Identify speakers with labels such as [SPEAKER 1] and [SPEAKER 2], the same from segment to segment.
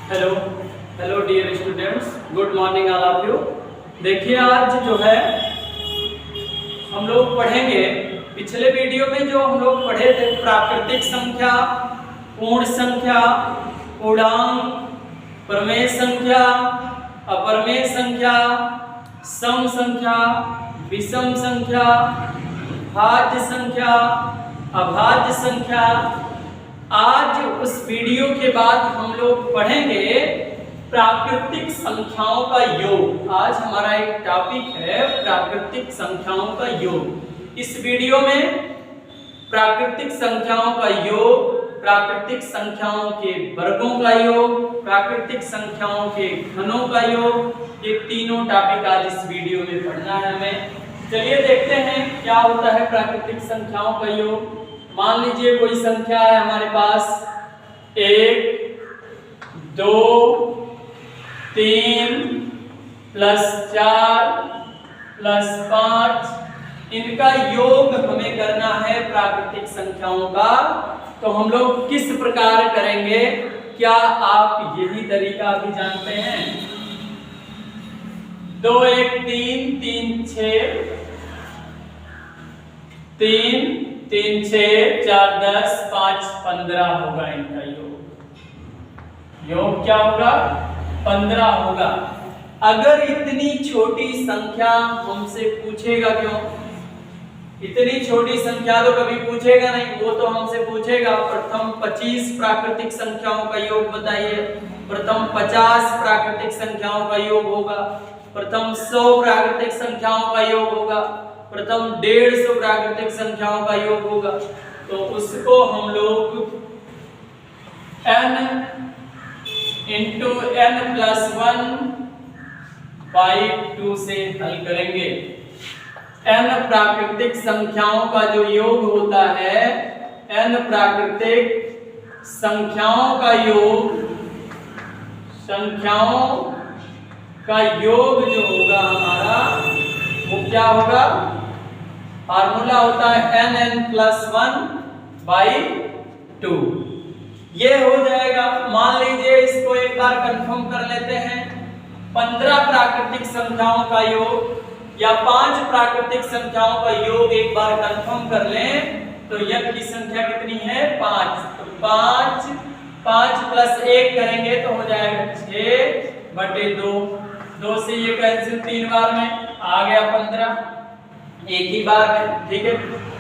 [SPEAKER 1] Hello hello dear students, good morning all of you. देखिए, आज जो है हम लोग पढ़ेंगे, पिछले वीडियो में जो हम लोग पढ़े थे प्राकृतिक संख्या, पूर्ण संख्या, पूर्णांक, प्रमेय संख्या, अपरमेय संख्या, सम संख्या, विषम संख्या, भाज्य संख्या, अभाज्य संख्या। आज उस वीडियो के बाद हम लोग पढ़ेंगे प्राकृतिक संख्याओं का योग। आज हमारा एक टॉपिक है प्राकृतिक संख्याओं का योग। इस वीडियो में प्राकृतिक संख्याओं का योग, प्राकृतिक संख्याओं के वर्गों का योग, प्राकृतिक संख्याओं के घनों का योग, ये तीनों टॉपिक आज इस वीडियो में पढ़ना है हमें। चलिए देखते हैं क्या होता है प्राकृतिक संख्याओं का योग। मान लीजिए कोई संख्या है हमारे पास 1, 2, 3 + 4 + 5, इनका योग हमें करना है प्राकृतिक संख्याओं का। तो हम लोग किस प्रकार करेंगे, क्या आप यही तरीका भी जानते हैं? 2 1 3 3 6 3 3 6 4 10 5 15 होगा इनका योग। योग क्या होगा? 15 होगा। अगर इतनी छोटी संख्या हमसे पूछेगा, क्यों इतनी छोटी संख्या तो कभी पूछेगा नहीं, वो तो हमसे पूछेगा प्रथम 25 प्राकृतिक संख्याओं का योग बताइए, प्रथम 50 प्राकृतिक संख्याओं का योग होगा, प्रथम 100 प्राकृतिक संख्याओं का योग होगा, प्रथम 150 प्राकृतिक संख्याओं का योग होगा। तो उसको हम लोग n × n+1/2 से हल करेंगे। n प्राकृतिक संख्याओं का जो योग होता है, n प्राकृतिक संख्याओं का योग, संख्याओं का योग जो होगा हमारा, वो क्या होगा? फार्मूला होता है nn+1/2। ये हो जाएगा। मान लीजिए इसको एक बार कंफर्म कर लेते हैं। 15 प्राकृतिक संख्याओं का योग या 5 प्राकृतिक संख्याओं का योग एक बार कंफर्म कर लें तो यह की संख्या कितनी है? 5। तो 5 + 1 करेंगे तो हो जाएगा 6/2। 2 से ये कैंसिल, 3 बार में आ गया 15 एक ही बार में। ठीक है,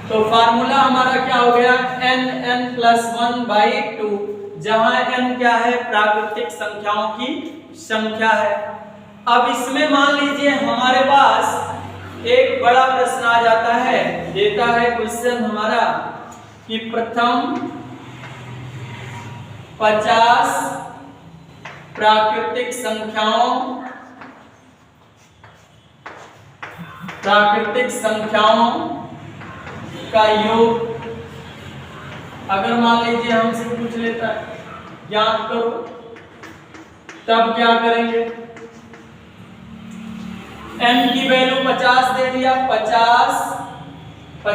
[SPEAKER 1] तो फार्मूला हमारा क्या हो गया? nn+1/2, जहां n क्या है? प्राकृतिक संख्याओं की संख्या है। अब इसमें मान लीजिए हमारे पास एक बड़ा प्रश्न आ जाता है, देता है क्वेश्चन हमारा कि प्रथम 50 प्राकृतिक संख्याओं का योग। अगर मान लीजिए हमसे पूछ लेता है ज्ञात करो, तब क्या करेंगे? n की वैल्यू 50 दे दिया, 50 +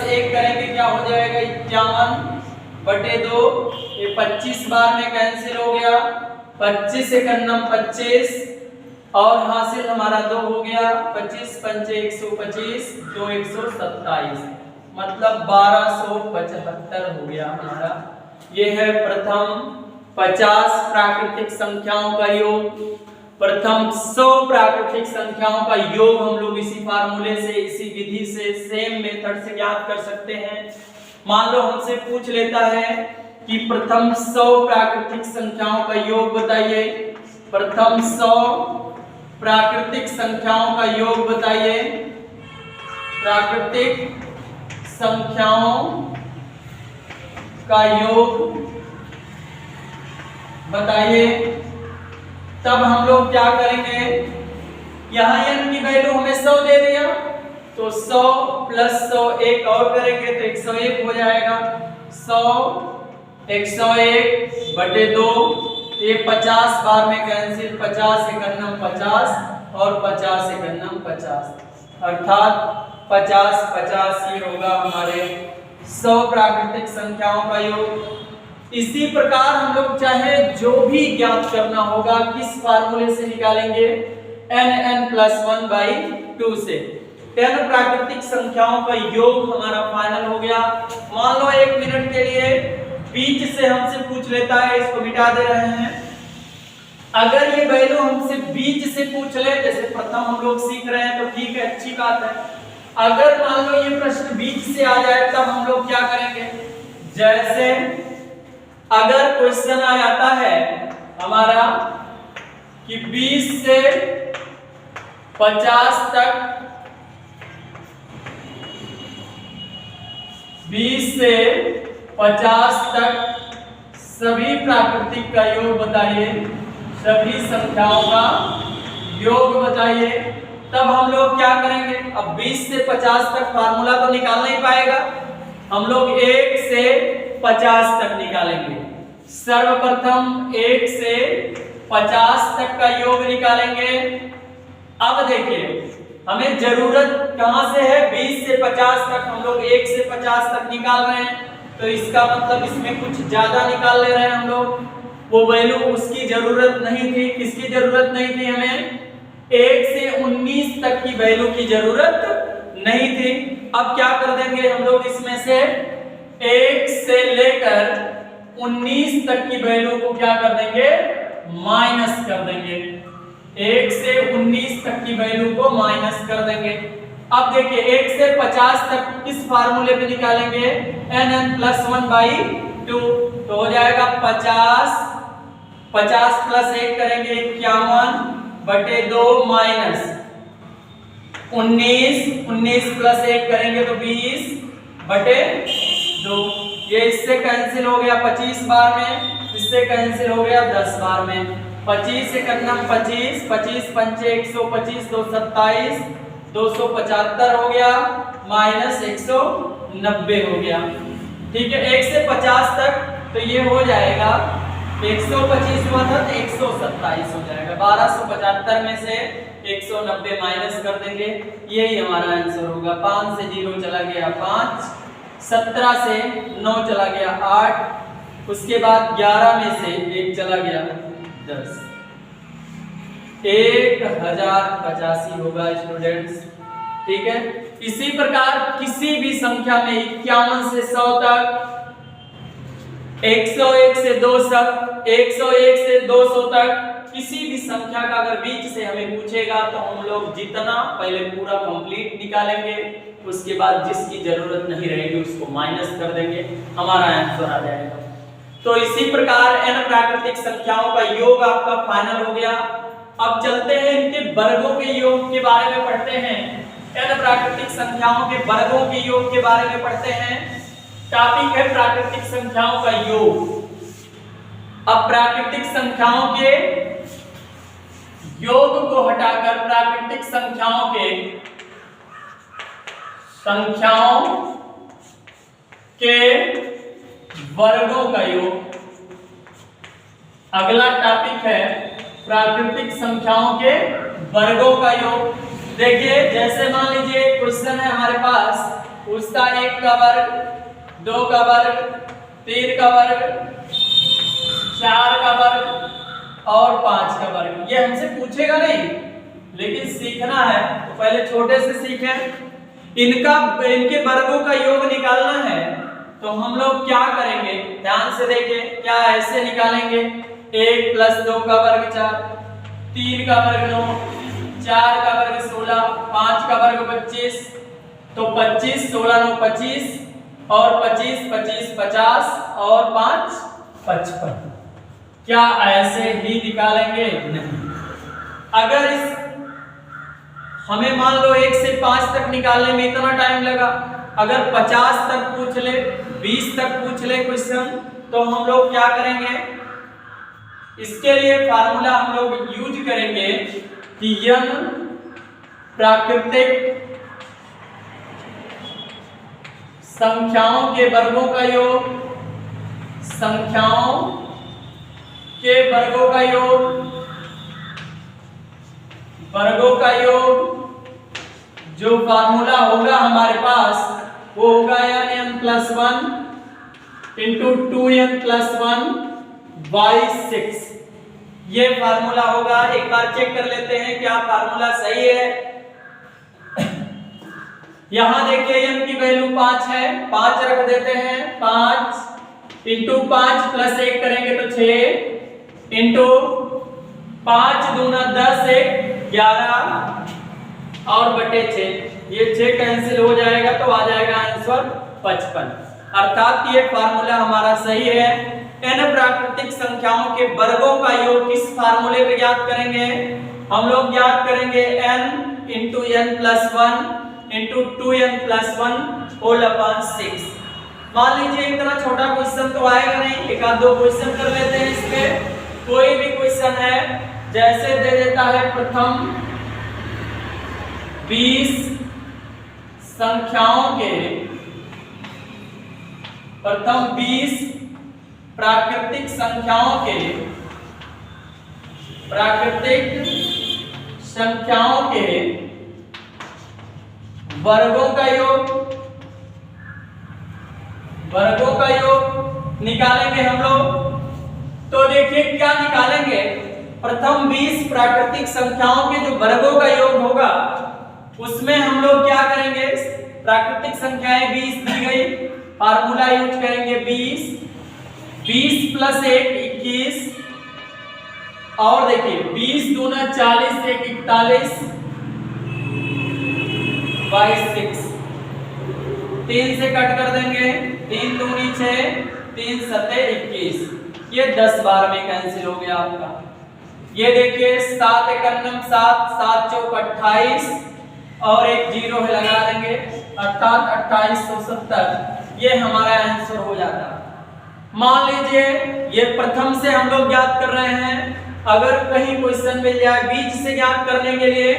[SPEAKER 1] 1 करेंगे क्या हो जाएगा? 51/2। ये 25 बार में कैंसिल हो गया, 25 × 25 और हासिल हमारा 2 हो गया, 25 × 5 = 125, 2 127, मतलब 1275 हो गया हमारा। ये है प्रथम 50 प्राकृतिक संख्याओं का योग। प्रथम 100 प्राकृतिक संख्याओं का योग हम लोग इसी फार्मूले से, इसी विधि से, सेम मेथड से ज्ञात कर सकते हैं। मान लो हमसे पूछ लेता है कि प्रथम 100 प्राकृतिक संख्याओं का योग बताइए, प्रथम 100 प्राकृतिक संख्याओं का योग बताइए, प्राकृतिक संख्याओं का योग बताइए। तब हम लोग क्या करेंगे? यहाँ n की वैल्यु हमें 100 दे दिया, तो 100 + 100 एक और करेंगे तो 101 हो जाएगा। 100 101/2, ये 50 बार में कैंसिल, 50 × 50 और 50 × 50, अर्थात 50 ये होगा हमारे 100 प्राकृतिक संख्याओं का योग। इसी प्रकार हम लोग चाहे जो भी ज्ञात करना होगा किस फार्मूले से निकालेंगे, n+1/2 से। 10 प्राकृतिक संख्याओं का योग हमारा फाइनल हो गया। मान लो 1 मिनट के लिए बीच से हमसे पूछ लेता है, इसको मिटा दे रहे हैं। अगर ये वैल्यू हमसे बीच से पूछ ले, जैसे प्रथम हम लोग सीख रहे हैं तो ठीक है, अच्छी बात है। अगर मान लो ये प्रश्न बीच से आ जाए तब हम लोग क्या करेंगे, जैसे अगर क्वेश्चन आ जाता है हमारा कि 20 से 50 तक, 20 से 50 तक सभी प्राकृतिक का योग बताइए, सभी संख्याओं का योग बताइए, तब हम लोग क्या करेंगे। अब 20 से 50 तक फार्मूला तो निकालना ही पाएगा, हम लोग 1 से 50 तक निकालेंगे। सर्वप्रथम 1 से 50 तक का योग निकालेंगे। अब देखिए हमें जरूरत कहां से है, 20 से 50 तक, हम लोग 1 से 50 तक निकाल रहे हैं, तो इसका मतलब इसमें कुछ ज्यादा निकाल ले रहे हैं हम लोग। वो वैल्यू उसकी जरूरत नहीं थी, किसकी जरूरत नहीं थी, हमें 1 से 19 तक की वैल्यू की जरूरत नहीं थी। अब क्या कर देंगे हम लोग, इसमें से 1 से लेकर 19 तक की वैल्यू को क्या कर देंगे, माइनस कर देंगे। 1 से 19 तक की वैल्यू को माइनस कर देंगे। अब देखिए 1 से 50 तक किस फार्मूले पे निकालेंगे, n+1/2, तो हो जाएगा 50 + 1 करेंगे 51/2 माइनस 19 + 1 करेंगे तो 20/2। ये इससे कैंसिल हो गया 25 बार में, इससे कैंसिल हो गया 10 बार में। 25 से करना 25, 25 पंचे 125, 227, 275 हो गया, माइनस 190 हो गया। ठीक है, 1 से 50 तक तो ये हो जाएगा 125 हुआ था तो 127 हो जाएगा। 1275 में से 190 माइनस कर देंगे, यही हमारा आंसर होगा। 5 से 0 चला गया 5, 17 से 9 चला गया 8, उसके बाद 11 में से 1 चला गया 10, 1085 होगा स्टूडेंट्स। ठीक है, इसी प्रकार किसी भी संख्या में 51 से 100 तक, 101 से 200, 101 से 200 तक किसी भी संख्या का अगर बीच से हमें पूछेगा तो हम लोग जितना पहले पूरा कंप्लीट निकालेंगे, उसके बाद जिसकी जरूरत नहीं रहेगी उसको माइनस कर देंगे, हमारा आंसर आ जाएगा। तो इसी प्रकार n प्राकृतिक संख्याओं का योग आपका फाइनल हो गया। अब चलते हैं इनके वर्गों के योग के बारे में पढ़ते हैं। n प्राकृतिक संख्याओं के वर्गों के योग के बारे में पढ़ते हैं। टॉपिक है प्राकृतिक संख्याओं का योग। अब प्राकृतिक संख्याओं के योग को हटाकर प्राकृतिक संख्याओं के वर्गों का योग। अगला टॉपिक है प्राकृतिक संख्याओं के वर्गों का योग। देखिए जैसे मान लीजिए क्वेश्चन है हमारे पास, उसका 1 का वर्ग, 2 का वर्ग, 3 का वर्ग, 4 का वर्ग और 5 का वर्ग। ये हमसे पूछेगा नहीं, लेकिन सीखना है तो पहले छोटे से सीखें। इनके वर्गों का योग निकालना है तो हम लोग क्या करेंगे, ध्यान से देखिए। क्या ऐसे निकालेंगे, 1 + 2 का वर्ग 4, 3 का वर्ग 9, 4 का वर्ग 16, 5 का वर्ग 25, तो 25 16 9 25 और 25 25 50 और 5 55। क्या ऐसे ही निकालेंगे? नहीं। अगर इस हमें मान लो 1 से 5 तक निकालने में इतना टाइम लगा, अगर 50 तक पूछ ले, 20 तक पूछ ले क्वेश्चन, तो हम लोग क्या करेंगे, इसके लिए फार्मूला हम लोग यूज करेंगे कि n प्राकृतिक संख्याओं के वर्गों का योग, संख्याओं के वर्गों का योग, वर्गों का योग, जो फार्मूला होगा हमारे पास वो होगा n+1 इंटू 2n+1 बाई 6। ये फार्मूला होगा। एक बार चेक कर लेते हैं क्या फार्मूला सही है। यहां देखिए n की वैल्यू 5 है, 5 रख देते हैं। 5 इंटू 5 प्लस 1 करेंगे तो 6 इंटू 5 दूना 10 1 11 और बटे 6। ये 6 कैंसिल हो जाएगा तो आ जाएगा आंसर 55। अर्थात ये फार्मूला हमारा सही है। n प्राकृतिक संख्याओं के वर्गों का योग किस फार्मूले पे ज्ञात करेंगे? हम लोग ज्ञात करेंगे n into n+1 into 2n+1 whole upon 6। मान लीजिए इतना छोटा क्वेश्चन तो आएगा नहीं, एक आध दो क्वेश्चन कर लेते हैं इसके। कोई भी क्वेश्चन है, जैसे दे देता है प्रथम 20 संख्याओं के, प्रथम 20 प्राकृतिक संख्याओं के, प्राकृतिक संख्याओं के वर्गों का योग, वर्गों का योग निकालेंगे हम लोग। तो देखिए क्या निकालेंगे, प्रथम 20 प्राकृतिक संख्याओं के जो वर्गों का योग होगा उसमें हम लोग क्या करेंगे, प्राकृतिक संख्याएं 20 दी गई, फार्मूला यूज करेंगे 20 प्लस 1 21 और देखिए 20 दूना 40 1 41 बाई 6। 3 से कट कर देंगे, 3 दूनी 6 3 सते 21। ये 10 बार में कैंसिल हो गया आपका। ये देखिए 7 एकम 7 7 चौक 28 और एक जीरो है लगा देंगे, अर्थात 2870। ये हमारा आंसर हो जाता। मान लीजिए ये प्रथम से हम लोग ज्ञात कर रहे हैं, अगर कहीं क्वेश्चन मिल जाए बीच से ज्ञात करने के लिए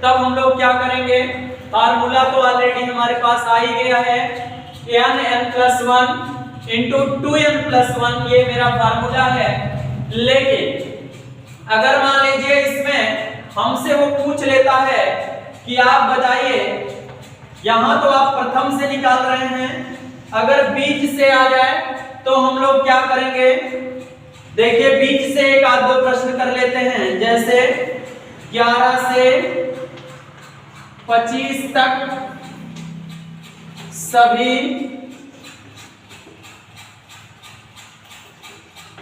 [SPEAKER 1] तब हम लोग क्या करेंगे, फार्मूला तो ऑलरेडी हमारे पास आ ही गया है, n+1 इंटू 2n+1 ये मेरा फार्मूला है। लेकिन अगर मान लीजिए इसमें हमसे वो पूछ लेता है कि आप बताइए, यहां तो आप प्रथम से निकाल रहे हैं, अगर बीच से आ जाए तो हम लोग क्या करेंगे, देखिए बीच से एक आध दो प्रश्न कर लेते हैं। जैसे 11 से 25 तक सभी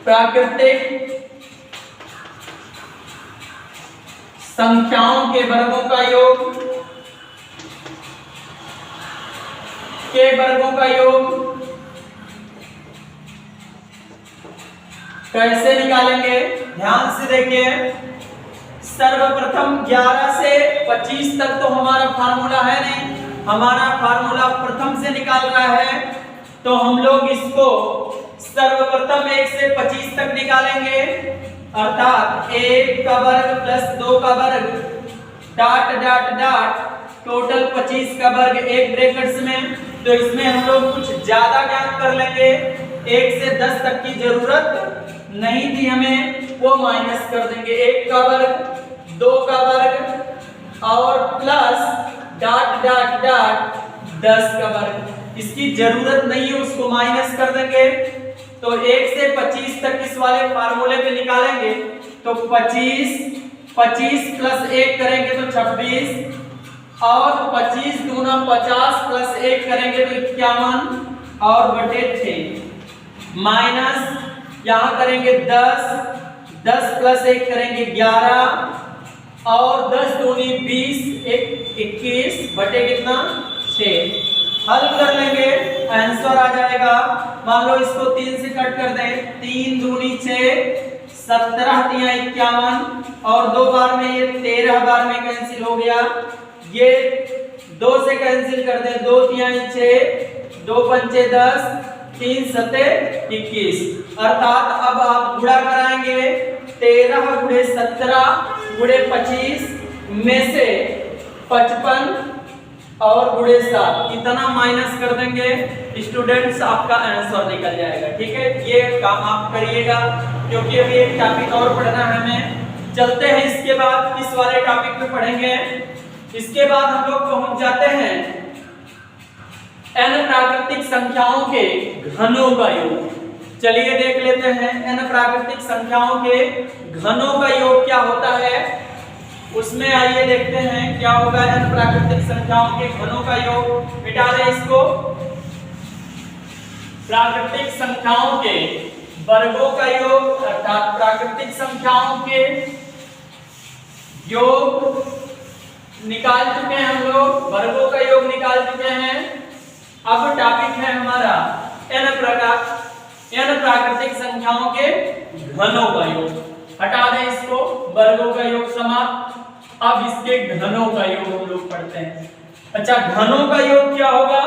[SPEAKER 1] प्राकृतिक संख्याओं के वर्गों का योग, के वर्गों का योग कैसे निकालेंगे, ध्यान से देखिए। सर्वप्रथम 11 से 25 तक तो हमारा फार्मूला है नहीं, हमारा फार्मूला प्रथम से निकाल रहा है, तो हम लोग इसको सर्वप्रथम 1 से 25 तक निकालेंगे, अर्थात 1 का वर्ग प्लस 2 का वर्ग डॉट डॉट डॉट टोटल 25 का वर्ग एक ब्रैकेट्स में। तो इसमें हम लोग कुछ ज्यादा ज्ञात कर लेंगे, 1 से 10 तक की जरूरत नहीं थी हमें, वो माइनस कर देंगे। 1 का वर्ग 2 का वर्ग और प्लस डॉट डॉट डॉट 10 का वर्ग, इसकी जरूरत नहीं है, उसको माइनस कर देंगे। तो 1 से 25 तक इस वाले फार्मूले पे निकालेंगे तो 25 प्लस 1 करेंगे तो 26 और 25 दूना 50 प्लस 1 करेंगे तो 51 और बटे 6 माइनस यहाँ करेंगे 10 प्लस 1 करेंगे 11 और 10 दूनी 20 21 बटे कितना 6। हल कर लेंगे, आंसर आ जाएगा। मान लो इसको 3 से कट कर दें, 3 दूनी 6 17 तिया 51 और 2 बार में ये 13 बार में कैंसिल हो गया। ये 2 से कैंसिल कर दें, 2 तिया 6 2 पंचे 10 3 सते 21, अर्थात अब आप गुणा कराएंगे 13 गुणे 17 गुणे 25 में से 55 और गुणे 7 इतना माइनस कर देंगे, स्टूडेंट्स आपका आंसर निकल जाएगा। ठीक है, ये काम आप करिएगा क्योंकि अभी एक टॉपिक और पढ़ना है हमें। चलते हैं इसके बाद किस वाले टॉपिक पे पढ़ेंगे। इसके बाद हम लोग पहुंच जाते हैं n प्राकृतिक संख्याओं के घनों का योग। चलिए देख लेते हैं n प्राकृतिक संख्याओं के घनों का योग क्या होता है। उसमें आइए देखते हैं क्या होगा n प्राकृतिक संख्याओं के घनों का योग। मिटा दें इसको। प्राकृतिक संख्याओं के वर्गों का योग अर्थात प्राकृतिक संख्याओं के योग निकाल चुके हैं हम लोग, वर्गों का योग निकाल चुके हैं। अब टॉपिक है हमारा n प्राकृतिक संख्याओं के घनों का योग। हटा दें इसको, वर्गों का योग समाप्त। अब इसके घनों का योग हम लोग पढ़ते हैं। अच्छा, घनों का योग क्या होगा?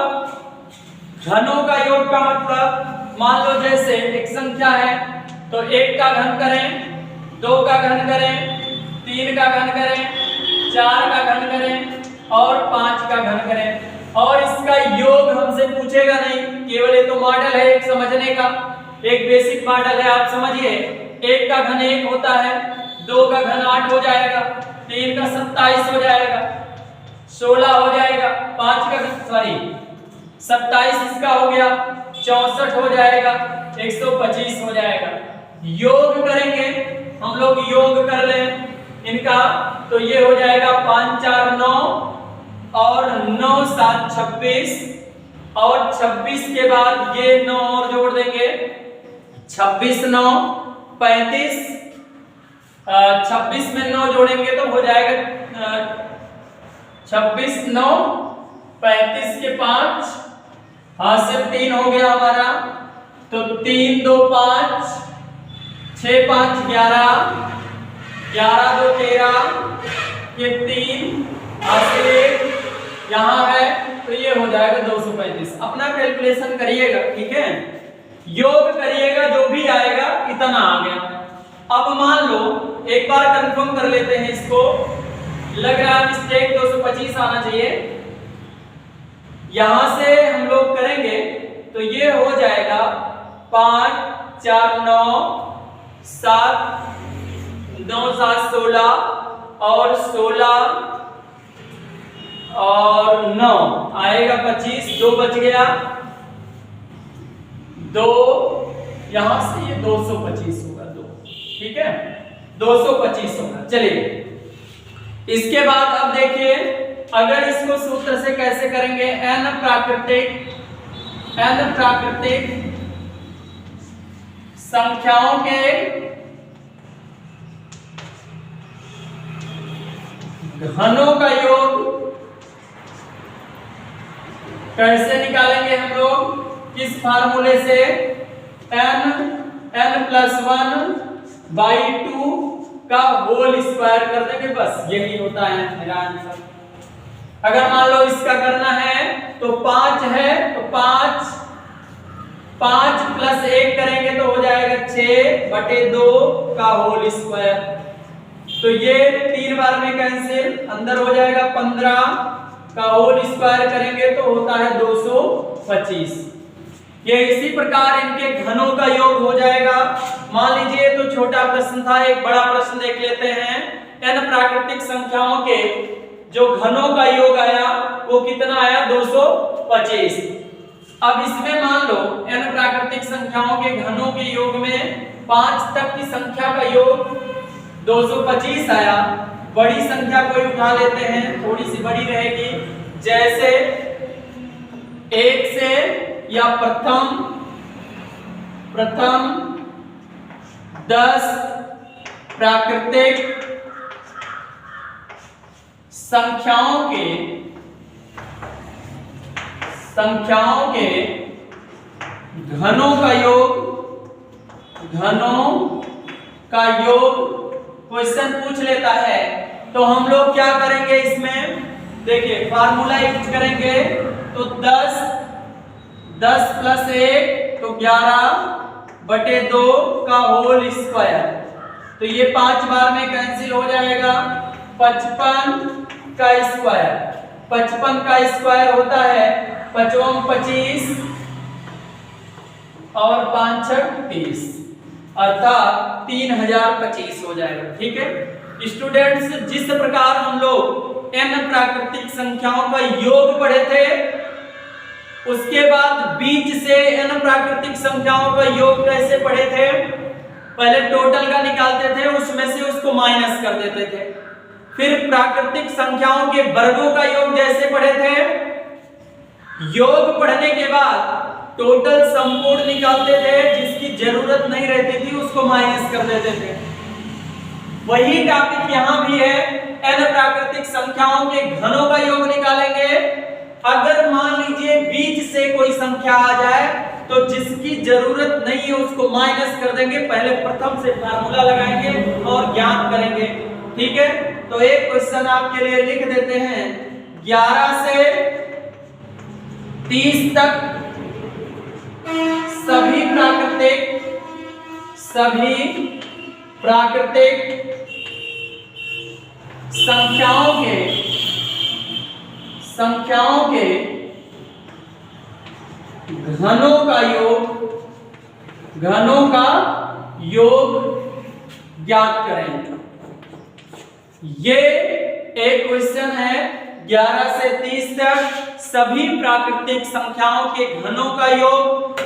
[SPEAKER 1] घनों का योग का मतलब मान लो जैसे एक संख्या है तो 1 का घन करें, 2 का घन करें, 3 का घन करें, 4 का घन करें और 5 का घन करें। और इसका योग हमसे पूछेगा नहीं, केवल ये तो मॉडल है एक समझने का, एक बेसिक मॉडल है। आप समझिए 1 का घन 1 होता है, 2 का घन 8 हो जाएगा, 3 का 27 हो जाएगा, 16 हो जाएगा, 5 का 27 इसका हो गया, 64 हो जाएगा, 125 हो जाएगा। योग करेंगे हम लोग, योग कर लें इनका तो ये हो जाएगा 5 4 9 और 9 7 26 और 26 के बाद ये 9 और जोड़ देंगे, 26 9 35, 26 में 9 जोड़ेंगे तो हो जाएगा 26 9 35 के 5 हासिल 3 हो गया हमारा, तो 3 2 5 6 5 11 11 2 13 ये 3 हासिल 1 यहाँ है, तो ये हो जाएगा 235। अपना कैलकुलेशन करिएगा, ठीक है, योग करिएगा, जो भी आएगा इतना आ गया। अब मान लो एक बार कंफर्म कर लेते हैं इसको, लग रहा है मिस्टेक 225 आना चाहिए। यहां से हम लोग करेंगे तो ये हो जाएगा 5 4 9 7 9 7 16 और 16 और 9 आएगा 25, 2 बच गया, 2 यहां से ये 225 होगा, 2, ठीक है, 225 होगा। चलिए इसके बाद अब देखिए अगर इसको सूत्र से कैसे करेंगे, n प्राकृतिक संख्याओं के घनों का योग कैसे निकालेंगे हम लोग, किस फार्मूले से, n+1/2 का होल स्क्वायर कर देंगे, बस यही होता है मेरा आंसर। अगर मान लो इसका करना है तो 5 है तो 5 + 1 करेंगे तो हो जाएगा 6/2 का होल स्क्वायर, तो ये 3 बार में कैंसिल, अंदर हो जाएगा 15 का होल स्क्वायर करेंगे तो होता है 225। ये इसी प्रकार इनके घनों का योग हो जाएगा। मान लीजिए तो छोटा प्रश्न था, एक बड़ा प्रश्न देख लेते हैं। n प्राकृतिक संख्याओं के जो घनों का योग आया वो कितना आया, 225। अब इसमें मान लो n प्राकृतिक संख्याओं के घनों के योग में 5 तक की संख्या का योग 225 आया। बड़ी संख्या कोई उठा लेते हैं, थोड़ी सी बड़ी रहेगी, जैसे 1 से या प्रथम 10 प्राकृतिक संख्याओं के घनों का योग क्वेश्चन पूछ लेता है, तो हम लोग क्या करेंगे इसमें, देखिए फार्मूला यूज करेंगे तो 10 + 1 तो 11/2 का होल स्क्वायर, तो ये 5 बार में कैंसिल हो जाएगा, 55 का स्क्वायर, 55 का स्क्वायर होता है 55 25 और 5 6 30 अर्थात 3025 हो जाएगा। ठीक है स्टूडेंट्स, जिस प्रकार हम लोग n प्राकृतिक संख्याओं का योग पढ़े थे उसके बाद बीज से n प्राकृतिक संख्याओं का योग कैसे पढ़े थे? पहले टोटल का निकालते थे, उसमें से उसको माइनस कर देते थे। फिर प्राकृतिक संख्याओं के वर्गों का योग जैसे पढ़े थे, योग पढ़ने के बाद टोटल संपूर्ण निकालते थे, जिसकी जरूरत नहीं रहती थी उसको माइनस कर देते थे। वही टॉपिक यहां भी है, n प्राकृतिक संख्याओं के घनों का योग निकालेंगे। अगर मान लीजिए बीज से कोई संख्या आ जाए तो जिसकी जरूरत नहीं है उसको माइनस कर देंगे। पहले प्रथम से फार्मूला लगाएंगे और ज्ञात करेंगे, ठीक है। तो एक क्वेश्चन आपके लिए लिख देते हैं, 11 से 30 तक सभी प्राकृतिक संख्याओं के घनों का योग ज्ञात करें। ये एक क्वेश्चन है, 11 से 30 तक सभी प्राकृतिक संख्याओं के घनों का योग।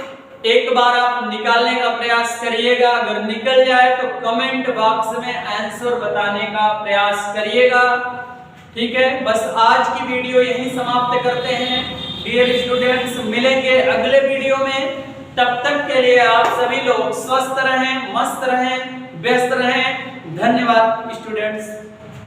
[SPEAKER 1] एक बार आप निकालने का प्रयास करिएगा, अगर निकल जाए तो कमेंट बॉक्स में आंसर बताने का प्रयास करिएगा, ठीक है। बस आज की वीडियो यहीं समाप्त करते हैं। डियर स्टूडेंट्स, मिलेंगे अगले वीडियो में। तब तक के लिए आप सभी लोग स्वस्थ रहें, मस्त रहें, व्यस्त रहें। धन्यवाद स्टूडेंट्स।